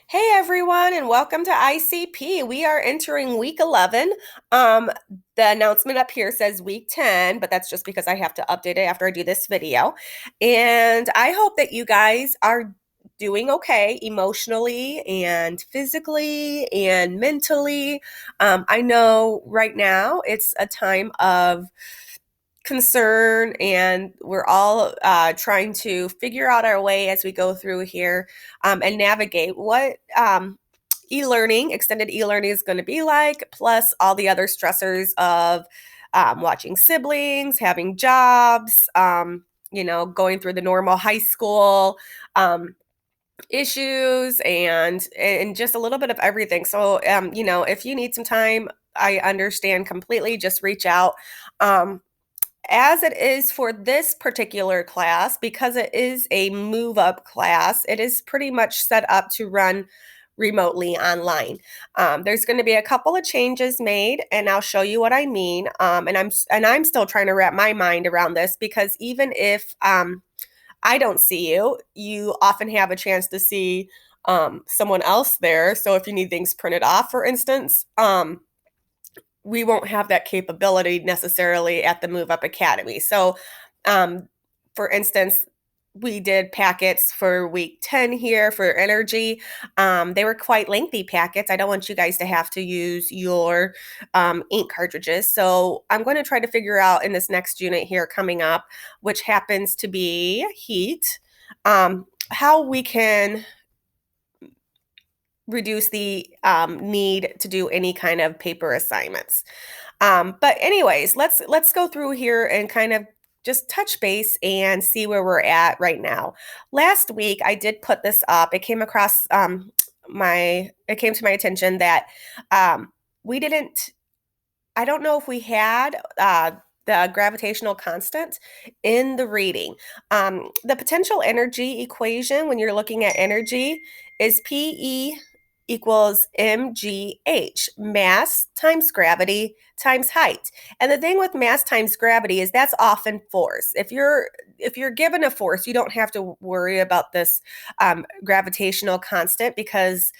Hey everyone, and welcome to ICP. We are entering week 11. Um, the announcement up here says week 10, but that's just because I have to update it after I do this video. And I hope that you guys are doing okay emotionally and physically and mentally. I know right now it's a time of concern, and we're all trying to figure out our way as we go through here and navigate what e-learning, extended e-learning is going to be like, plus all the other stressors of watching siblings, having jobs, going through the normal high school issues and just a little bit of everything. So, if you need some time, I understand completely. Just reach out. As it is for this particular class, because it is a move up class, it is pretty much set up to run remotely online. There's going to be a couple of changes made, and I'll show you what I mean. And I'm still trying to wrap my mind around this because even if I don't see you, you often have a chance to see someone else there. So if you need things printed off, for instance, we won't have that capability necessarily at the Move Up Academy. So, um, for instance, we did packets for week 10 here for energy. They were quite lengthy packets. I don't want you guys to have to use your ink cartridges. So, I'm going to try to figure out in this next unit here coming up, which happens to be heat, how we can reduce the need to do any kind of paper assignments. But anyways, let's go through here and kind of just touch base and see where we're at right now. Last week, I did put this up. It came across it came to my attention that we didn't. I don't know if we had. The gravitational constant in the reading. The potential energy equation, when you're looking at energy, is PE equals mgh, mass times gravity times height. And the thing with mass times gravity is that's often force. If you're given a force, you don't have to worry about this gravitational constant because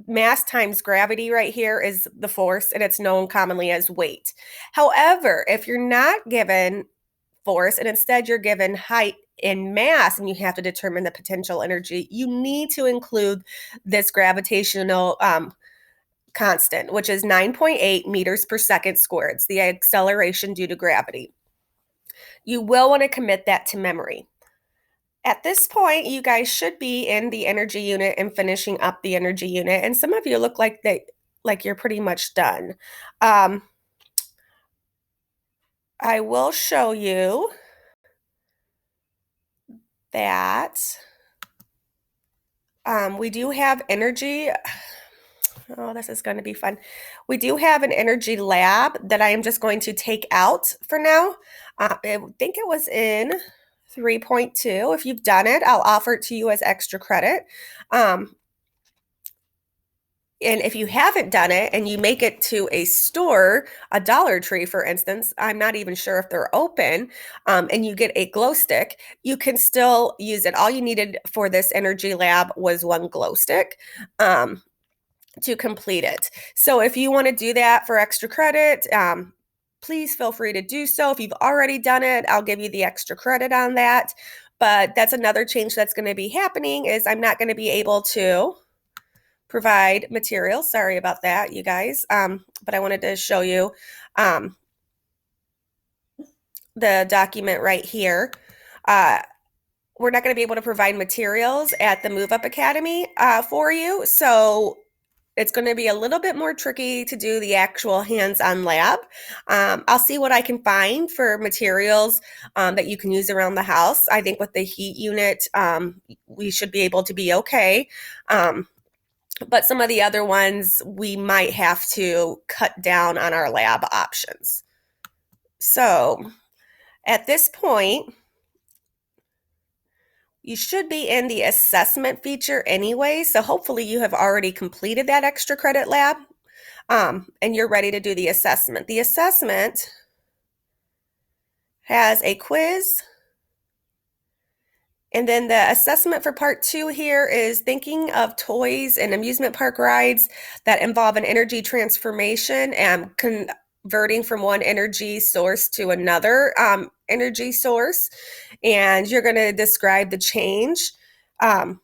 mass times gravity right here is the force, and it's known commonly as weight. However, if you're not given force and instead you're given height and mass and you have to determine the potential energy, you need to include this gravitational constant, which is 9.8 meters per second squared. It's the acceleration due to gravity. You will want to commit that to memory. At this point, you guys should be in the energy unit and finishing up the energy unit. And some of you look like you're pretty much done. I will show you that we do have energy. Oh, this is going to be fun. We do have an energy lab that I am just going to take out for now. I think it was in 3.2. If you've done it, I'll offer it to you as extra credit. And if you haven't done it and you make it to a store, a Dollar Tree, for instance, I'm not even sure if they're open, and you get a glow stick, you can still use it. All you needed for this energy lab was one glow stick to complete it. So if you want to do that for extra credit, please feel free to do so. If you've already done it, I'll give you the extra credit on that. But that's another change that's going to be happening is I'm not going to be able to provide materials. Sorry about that, you guys. But I wanted to show you the document right here. We're not going to be able to provide materials at the Move Up Academy for you. So it's going to be a little bit more tricky to do the actual hands-on lab. I'll see what I can find for materials that you can use around the house. I think with the heat unit, we should be able to be okay. But some of the other ones, we might have to cut down on our lab options. So at this point, you should be in the assessment feature anyway. So hopefully you have already completed that extra credit lab and you're ready to do the assessment. The assessment has a quiz And then the assessment for part 2 here is thinking of toys and amusement park rides that involve an energy transformation and converting from one energy source to another energy source. And you're going to describe the change. Um,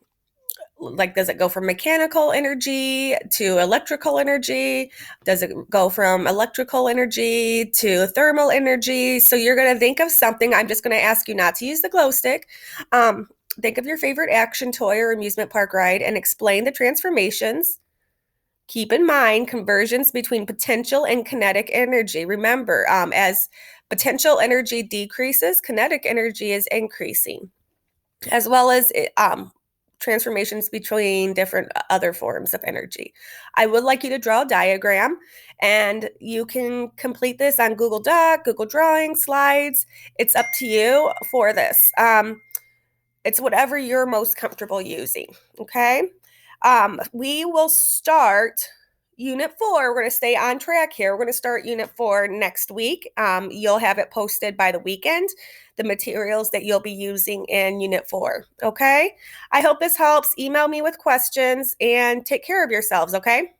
like, does it go from mechanical energy to electrical energy? Does it go from electrical energy to thermal energy? So you're going to think of something. I'm just going to ask you not to use the glow stick. Think of your favorite action toy or amusement park ride and explain the transformations. Keep in mind conversions between potential and kinetic energy. Remember, as potential energy decreases, kinetic energy is increasing, as well as transformations between different other forms of energy. I would like you to draw a diagram, and you can complete this on Google Doc, Google Drawing, slides. It's up to you for this. It's whatever you're most comfortable using, okay? We will start Unit 4. We're going to stay on track here. We're going to start Unit 4 next week. You'll have it posted by the weekend, the materials that you'll be using in Unit 4, okay? I hope this helps. Email me with questions and take care of yourselves, okay?